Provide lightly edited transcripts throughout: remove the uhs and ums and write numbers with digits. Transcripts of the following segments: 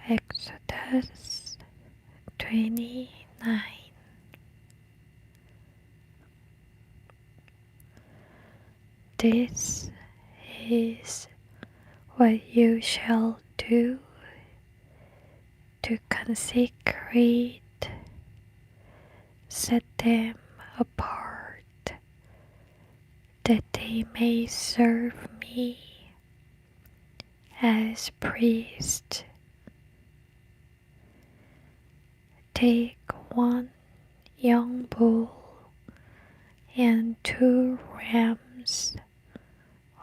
Exodus 29. This is what you shall do to consecrate, set them apart, that they may serve me as priests. Take one young bull and 2 rams,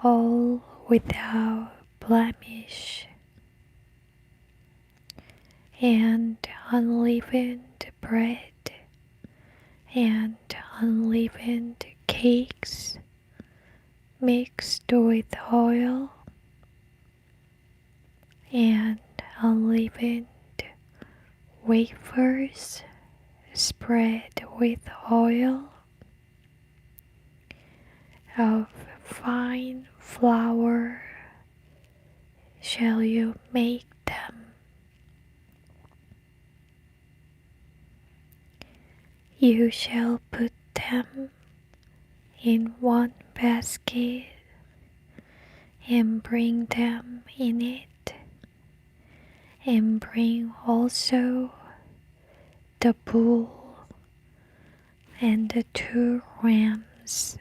all without blemish, and unleavened bread and unleavened cakes mixed with oil, and unleavened wafers spread with oil of fine flour shall you make them. You shall put them in one basket and bring them in it, and bring also the bull and the 2 rams.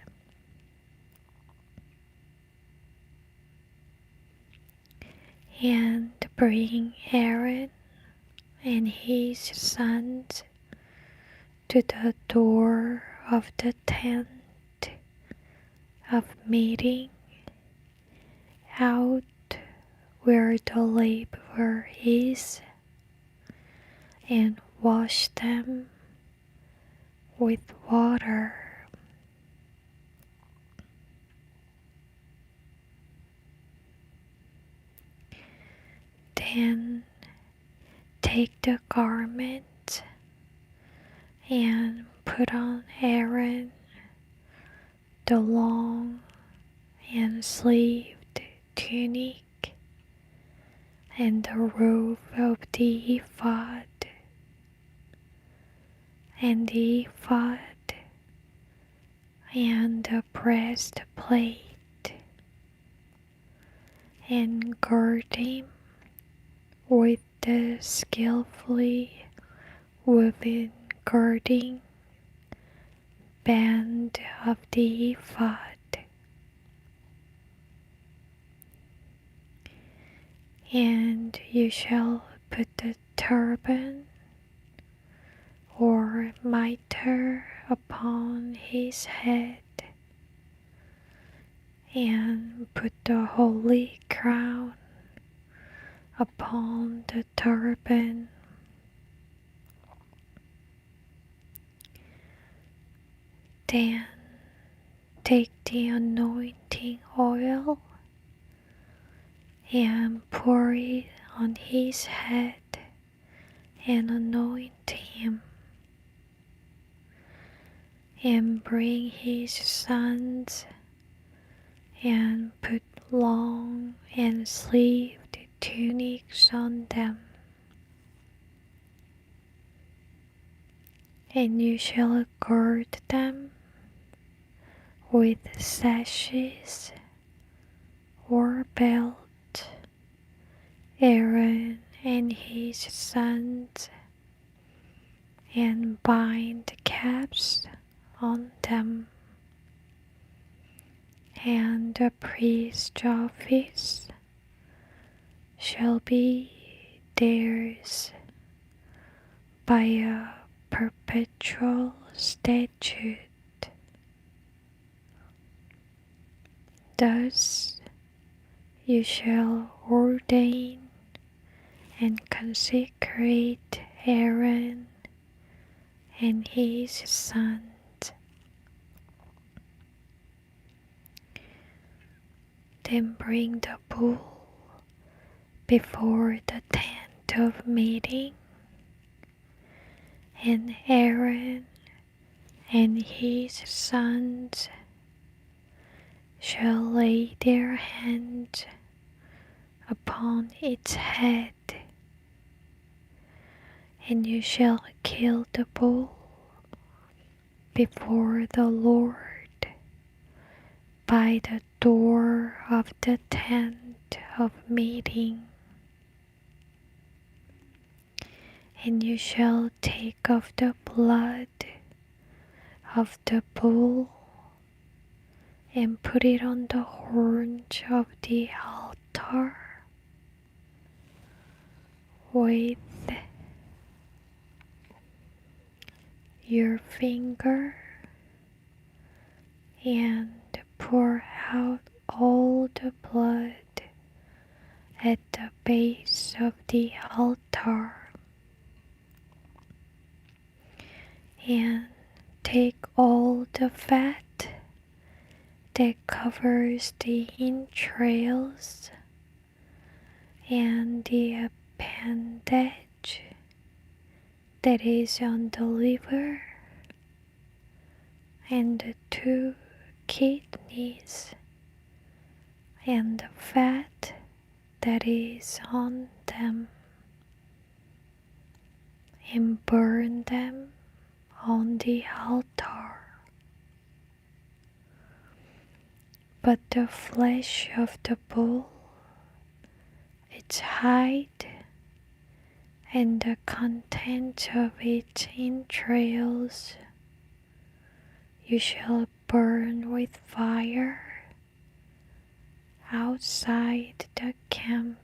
And bring Aaron and his sons to the door of the tent of meeting, out where the laver is, and wash them with water. Then take the garment and put on Aaron the long and sleeved tunic and the robe of the ephod, and the ephod and the breastplate, and gird him with the skillfully woven girding band of the ephod. And you shall put the turban or mitre upon his head, and put the holy crown upon the turban. Then take the anointing oil and pour it on his head and anoint him, and bring his sons and put long and sleeved tunics on them. And you shall gird them with sashes or belt, Aaron and his sons, and bind caps on them. And the priest's office shall be theirs by a perpetual statute. Thus you shall ordain and consecrate Aaron and his sons. Then bring the bull before the tent of meeting, and Aaron and his sons shall lay their hands upon its head and you shall kill the bull before the Lord by the door of the tent of meeting. And you shall take of the blood of the bull and put it on the horns of the altar with your finger, and pour out all the blood at the base of the altar, and take all the fat that covers the entrails and the appendage that is on the liver and the 2 kidneys and the fat that is on them, and burn them on the altar. But the flesh of the bull, its hide, and the contents of its entrails, you shall burn with fire outside the camp.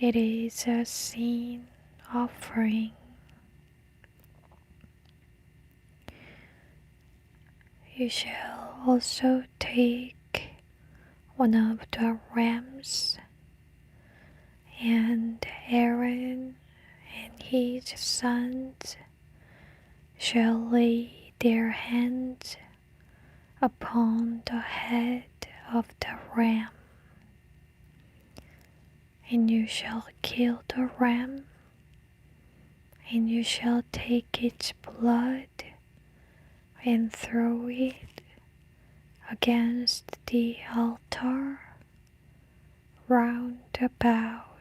It is a sin offering. You shall also take one of the rams, and Aaron and his sons shall lay their hands upon the head of the ram, and you shall kill the ram, and you shall take its blood and throw it against the altar round about.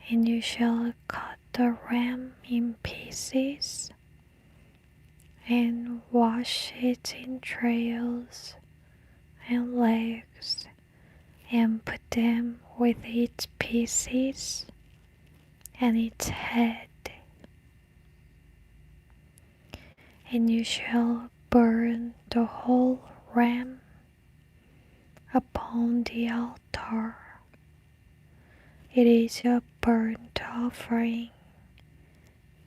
And you shall cut the ram in pieces and wash its entrails and legs and put them with its pieces and its head. And you shall burn the whole ram upon the altar. It is a burnt offering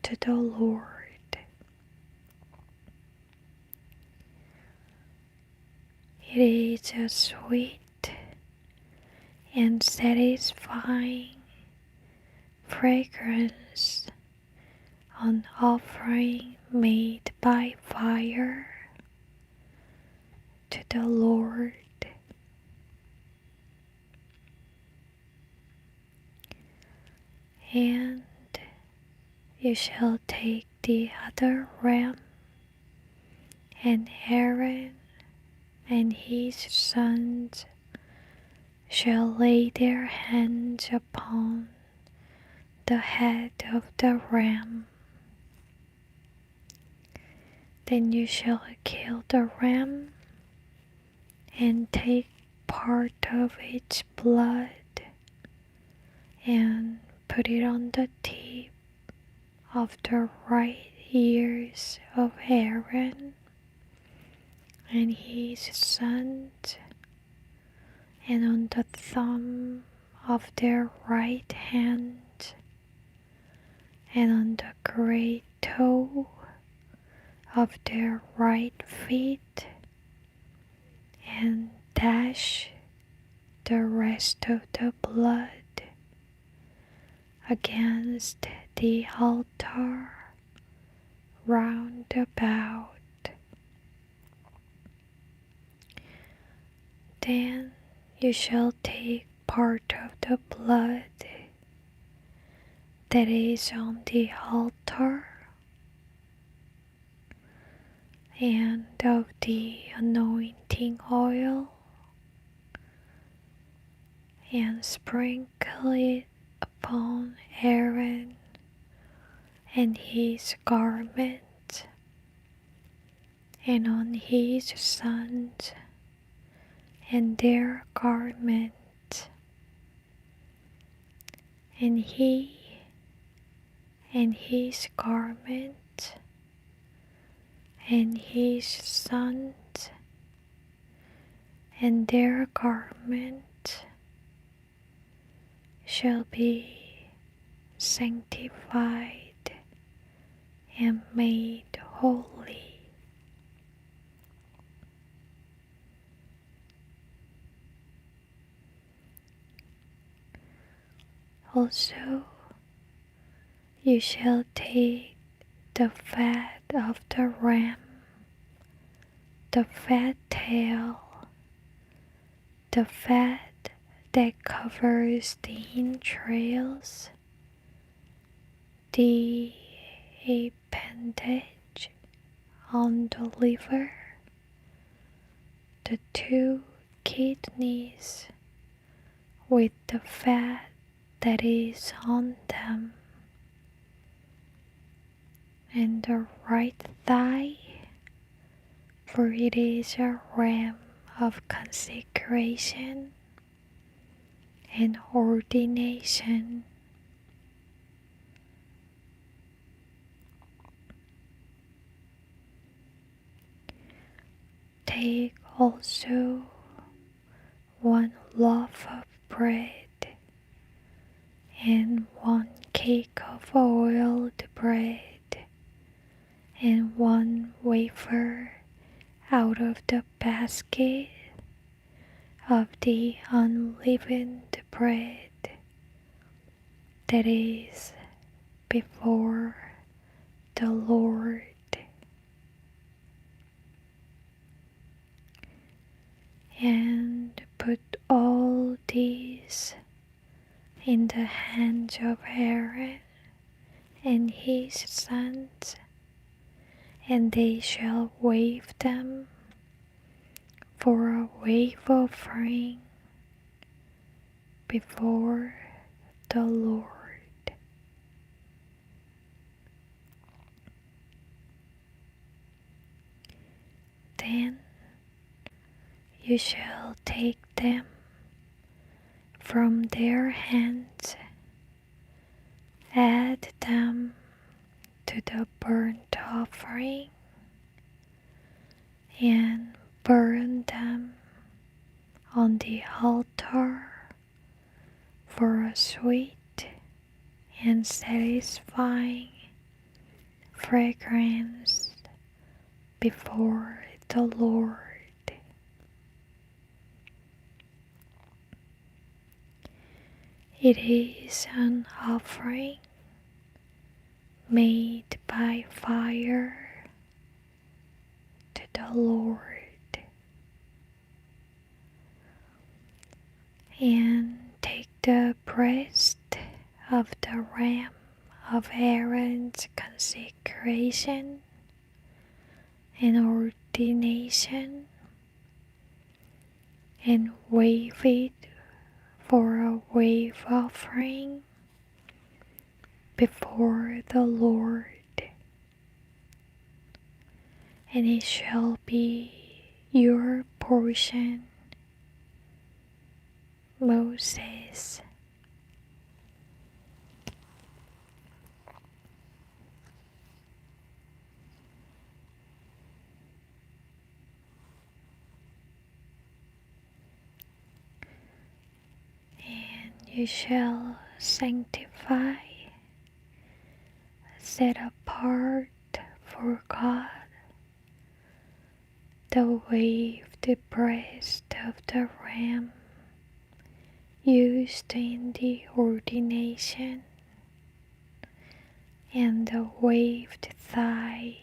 to the Lord. It is a sweet and satisfying fragrance, an offering made by fire to the Lord. And you shall take the other ram, and Aaron and his sons shall lay their hands upon the head of the ram. Then you shall kill the ram and take part of its blood and put it on the tip of the right ears of Aaron and his sons, and on the thumb of their right hand, and on the great toe of their right feet, and dash the rest of the blood against the altar round about. Then you shall take part of the blood that is on the altar and of the anointing oil, and sprinkle it upon Aaron and his garment, and on his sons and their garment, and he and his garment, and his sons and their garment shall be sanctified and made holy. Also, you shall take the fat of the ram, the fat tail, the fat that covers the entrails, the appendage on the liver, the 2 kidneys with the fat that is on them, and the right thigh, for it is a ram of consecration and ordination. Take also 1 loaf of bread and 1 cake of oiled bread and 1 wafer out of the basket of the unleavened bread that is before the Lord. And put all these in the hands of Aaron and his sons, and they shall wave them for a wave offering before the Lord. Then you shall take them from their hands, add them to the burnt offering, and burn them on the altar for a sweet and satisfying fragrance before the Lord. It is an offering made by fire to the Lord. And take the breast of the ram of Aaron's consecration and ordination, and wave it for a wave offering before the Lord. And it shall be your portion, Moses. And you shall sanctify, set apart for God the waved breast of the ram used in the ordination, and the waved thigh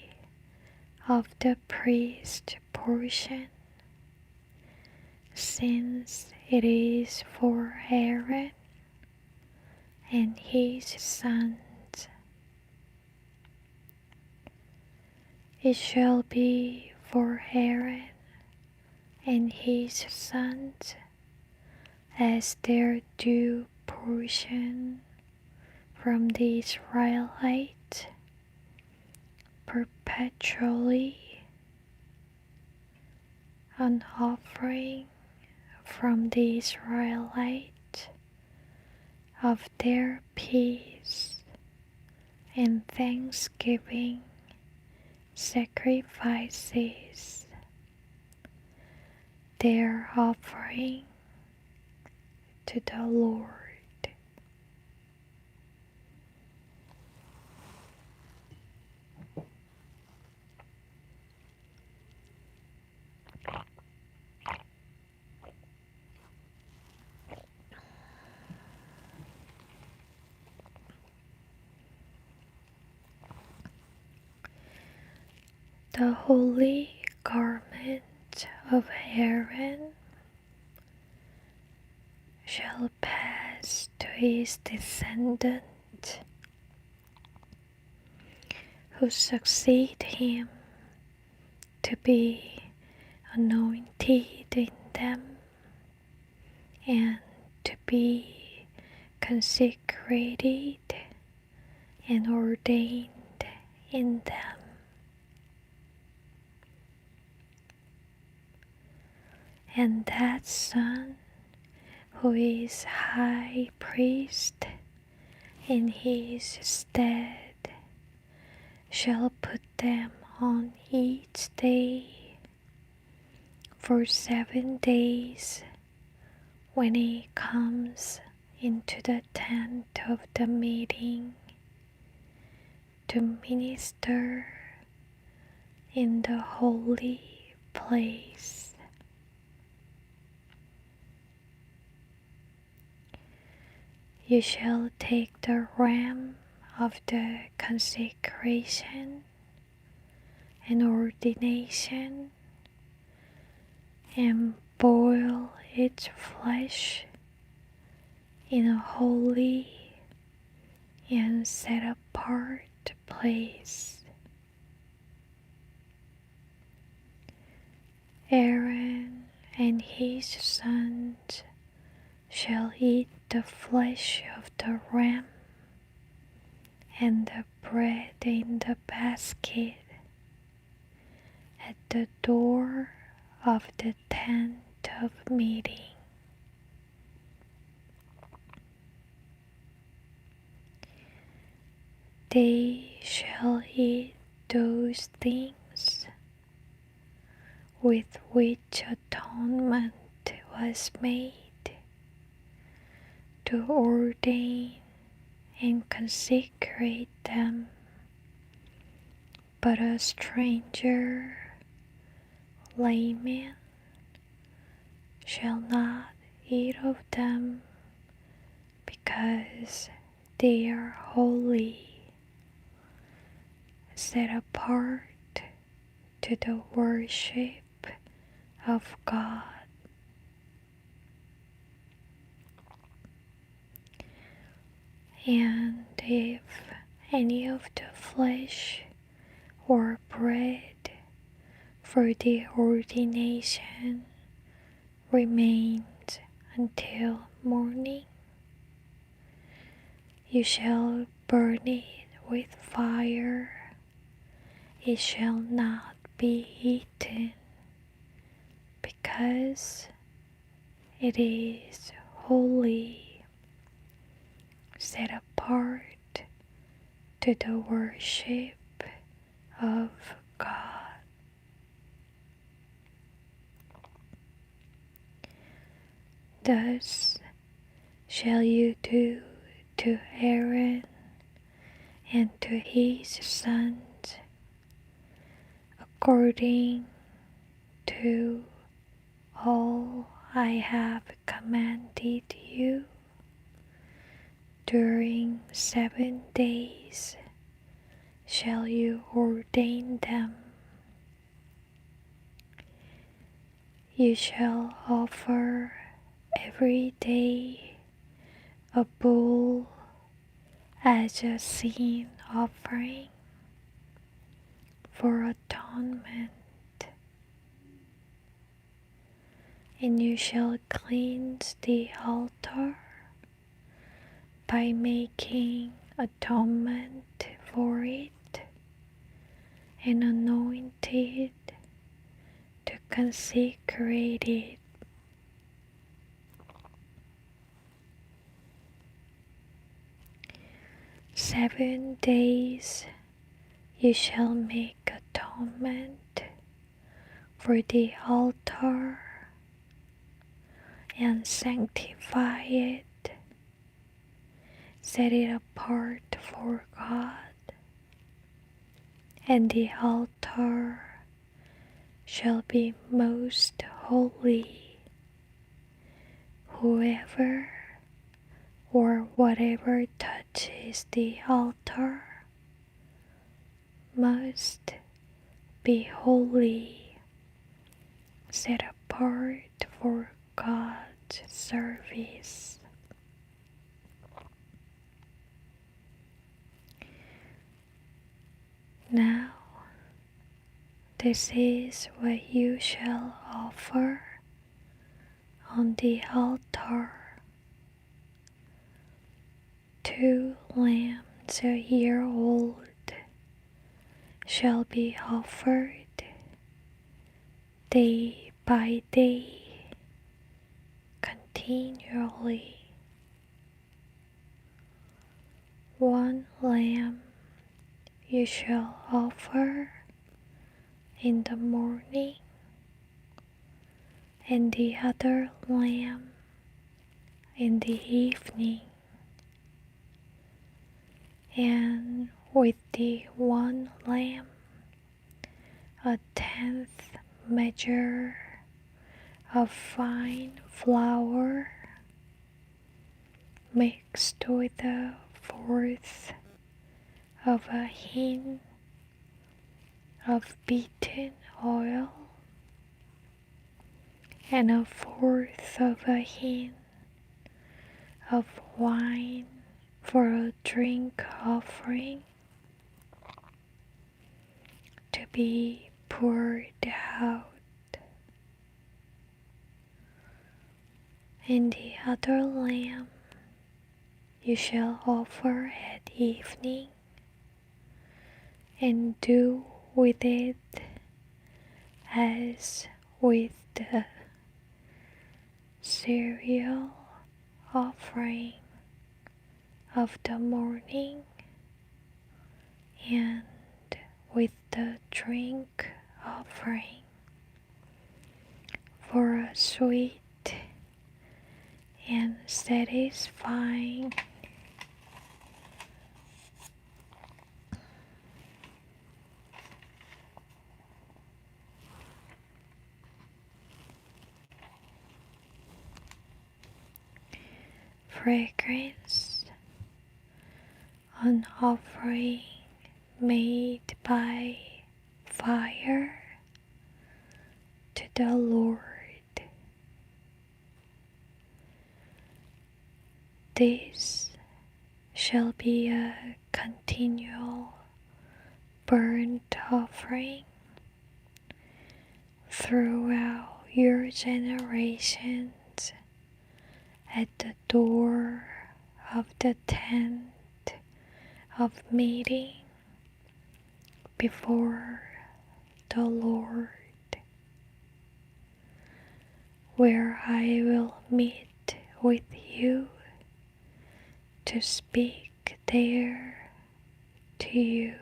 of the priest portion, since it is for Aaron and his sons. It shall be for Aaron and his sons as their due portion from the Israelites perpetually, an offering from the Israelites of their peace and thanksgiving sacrifices, their offering to the Lord. The holy garment of Aaron shall pass to his descendant who succeed him to be anointed in them and to be consecrated and ordained in them. And that son who is high priest in his stead shall put them on each day for 7 days when he comes into the tent of the meeting to minister in the holy place. You shall take the ram of the consecration and ordination and boil its flesh in a holy and set apart place. Aaron and his sons shall eat the flesh of the ram and the bread in the basket at the door of the tent of meeting. They shall eat those things with which atonement was made to ordain and consecrate them, but a stranger, layman, shall not eat of them, because they are holy, set apart to the worship of God. And if any of the flesh or bread for the ordination remains until morning, you shall burn it with fire. It shall not be eaten, because it is holy, set apart to the worship of God. Thus shall you do to Aaron and to his sons according to all I have commanded you. During 7 days shall you ordain them. You shall offer every day a bull as a sin offering for atonement, And you shall cleanse the altar by making atonement for it and anoint it to consecrate it. Seven days you shall make atonement for the altar and sanctify it. Set it apart for God, and the altar shall be most holy. Whoever or whatever touches the altar must be holy, set apart for God's service. Now, this is what you shall offer on the altar: 2 lambs a year old shall be offered day by day, continually. 1 lamb you shall offer in the morning, and the other lamb in the evening. And with the 1 lamb, 1/10 measure of fine flour mixed with 1/4 of a hin of beaten oil and 1/4 of a hin of wine for a drink offering to be poured out. And the other lamb you shall offer at evening, and do with it as with the cereal offering of the morning and with the drink offering for a sweet and satisfying fragrance, an offering made by fire to the Lord. This shall be a continual burnt offering throughout your generations at the door of the tent of meeting before the Lord, where I will meet with you to speak there to you.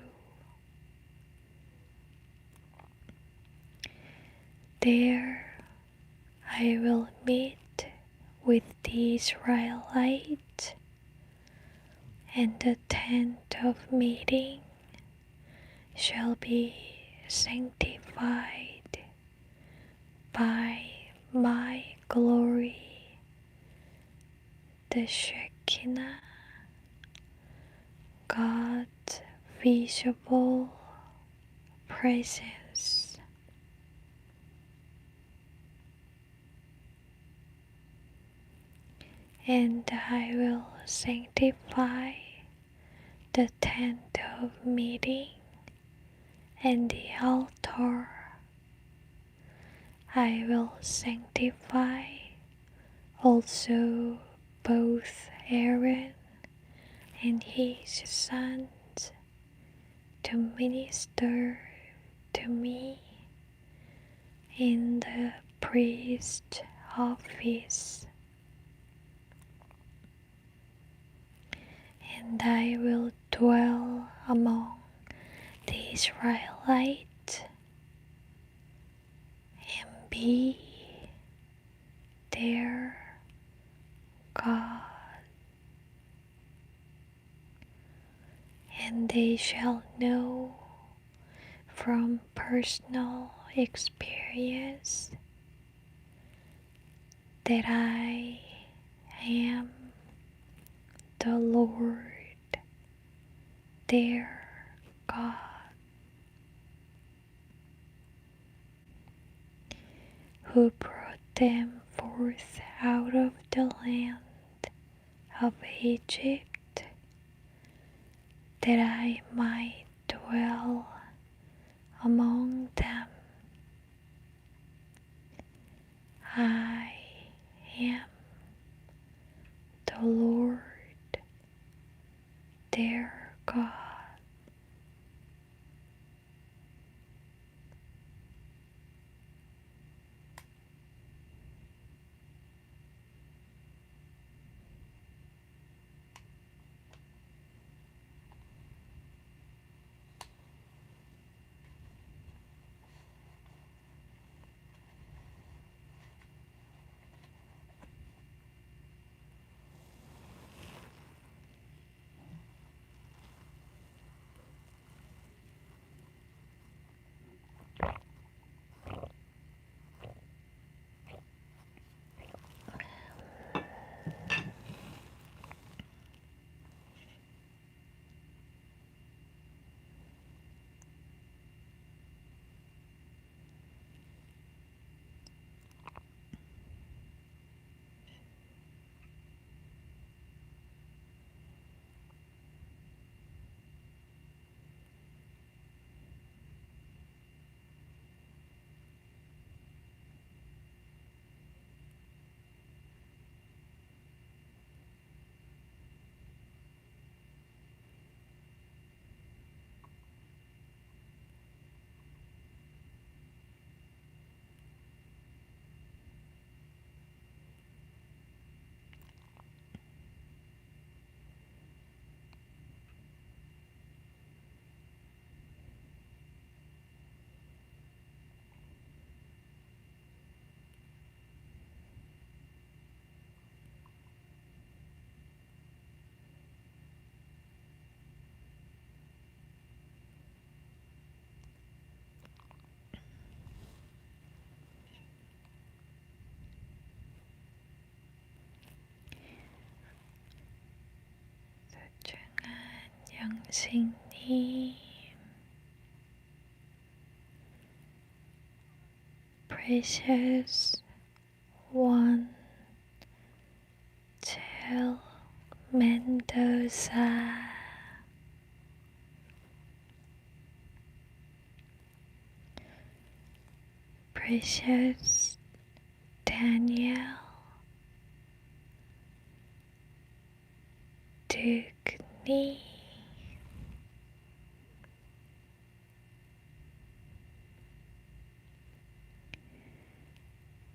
There I will meet with the Israelites, and the tent of meeting shall be sanctified by my glory, the Shekinah, God's visible presence. And I will sanctify the tent of meeting and the altar. I will sanctify also both Aaron and his sons to minister to me in the priest office, and I will dwell among the Israelites and be their God, and they shall know from personal experience that I am the Lord, their God, who brought them forth out of the land of Egypt, that I might dwell among them. I am the Lord, their God. 영생님, precious one, Tel Mendoza, precious Daniel Dugney,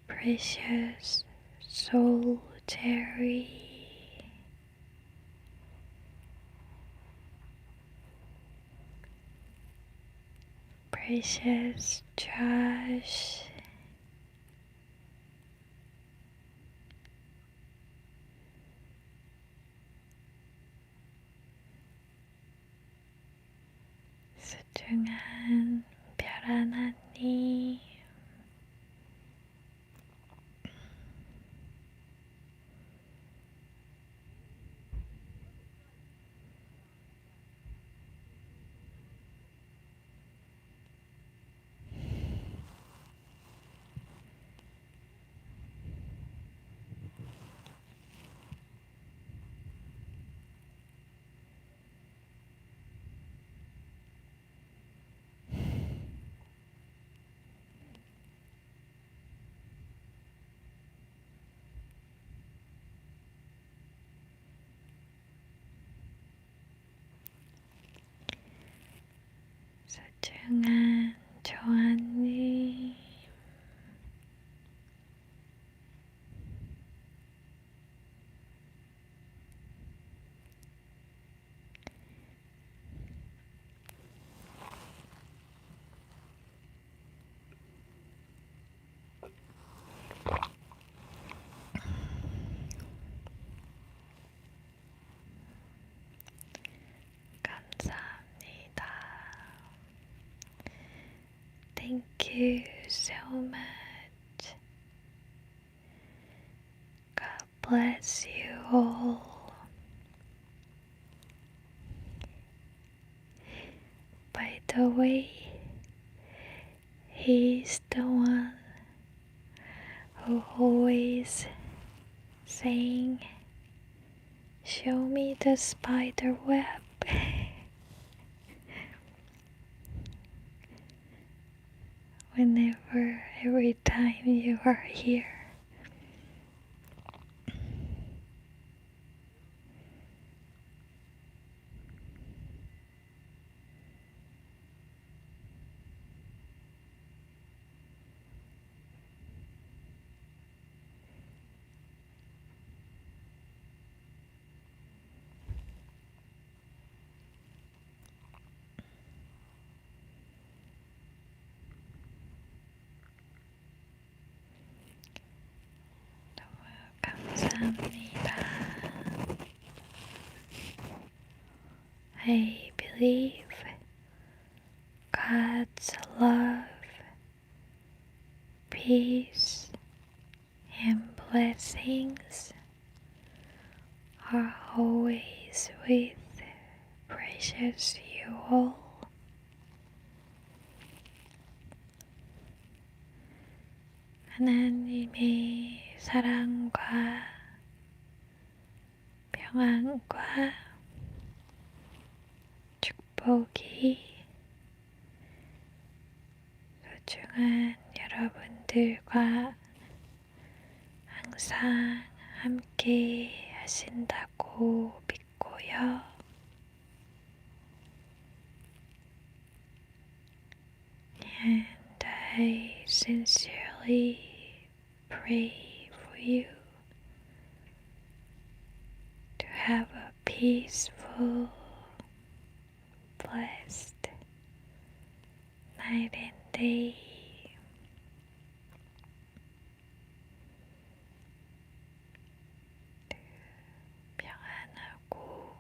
precious Soul Terry, precious Josh, 소중한 별 하나님, you so much. God bless you all. By the way, he's the one who always saying, "Show me the spider web." Every time you are here. 감사합니다. I believe God's love, peace, and blessings are always with precious you all. 하나님의 사랑과 평안과 축복이 소중한 여러분들과 항상 함께 하신다고 믿고요. And I sincerely pray for you to have a peaceful, blessed night and day. 평안하고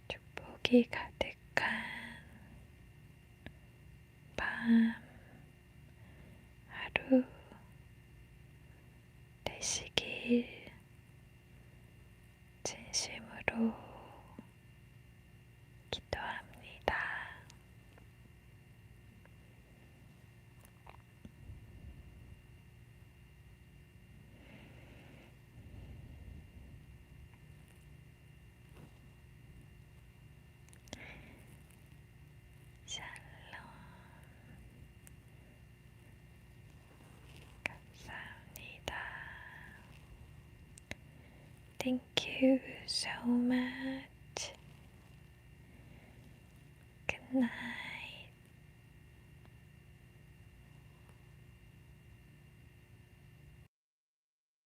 축복이 가득한 밤 하루 되시길 진심으로 기도합니다. 샬롬. 감사합니다. Thank you so much. Good night.